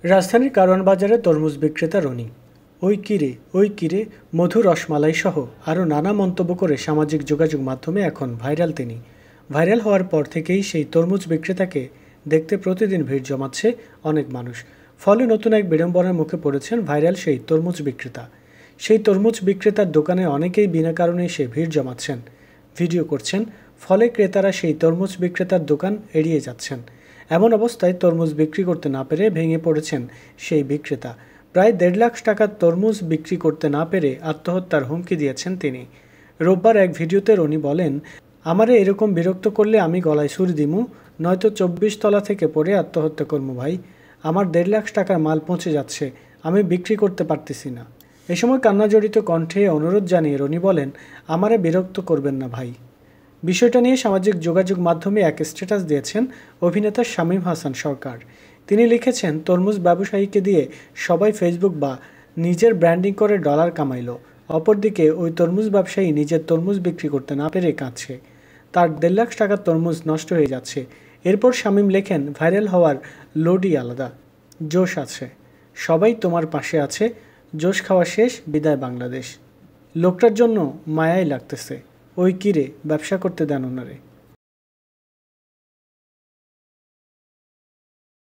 রাজধানীর কারওয়ান বাজারে তরমুজ বিক্রেতা রনি। ওই কিরে মধু রসমালাই সহ আরও নানা মন্তব্য করে সামাজিক যোগাযোগ মাধ্যমে এখন ভাইরাল তিনি। ভাইরাল হওয়ার পর থেকেই সেই তরমুজ বিক্রেতাকে দেখতে প্রতিদিন ভিড় জমাচ্ছে অনেক মানুষ। ফলে নতুন এক বিড়ম্বনার মুখে পড়েছেন ভাইরাল সেই তরমুজ বিক্রেতা। সেই তরমুজ বিক্রেতার দোকানে অনেকেই বিনা কারণে এসে ভিড় জমাচ্ছেন, ভিডিও করছেন। ফলে ক্রেতারা সেই তরমুজ বিক্রেতার দোকান এড়িয়ে যাচ্ছেন। এমন অবস্থায় তরমুজ বিক্রি করতে না পেরে ভেঙে পড়েছেন সেই বিক্রেতা। প্রায় 1.5 লাখ টাকার তরমুজ বিক্রি করতে না পেরে আত্মহত্যার হুমকি দিয়েছেন তিনি। রোববার এক ভিডিওতে রনি বলেন, আমারে এরকম বিরক্ত করলে আমি গলায় ছুরি দিমু, নয়তো 24 তলা থেকে পড়ে আত্মহত্যা করবো ভাই। আমার 1.5 লাখ টাকার মাল পৌঁছে যাচ্ছে, আমি বিক্রি করতে পারতেছি না। এ সময় কান্নাজড়িত কণ্ঠে অনুরোধ জানিয়ে রনি বলেন, আমারে বিরক্ত করবেন না ভাই। বিষয়টা নিয়ে সামাজিক যোগাযোগ মাধ্যমে এক স্ট্যাটাস দিয়েছেন অভিনেতা শামীম হাসান সরকার। তিনি লিখেছেন, তরমুজ ব্যবসায়ীকে দিয়ে সবাই ফেসবুক বা নিজের ব্র্যান্ডিং করে ডলার কামাইলো। অপরদিকে ওই তরমুজ ব্যবসায়ী নিজের তরমুজ বিক্রি করতে না পেরে কাঁদছে। তার 1.5 লাখ টাকার তরমুজ নষ্ট হয়ে যাচ্ছে। এরপর শামীম লেখেন, ভাইরাল হওয়ার লোডই আলাদা, জোশ আছে, সবাই তোমার পাশে আছে, জোশ খাওয়া শেষ, বিদায় বাংলাদেশ। লোকটার জন্য মায়াই লাগতেছে। ওই কিরে, ব্যবসা করতে দেন ওনারে।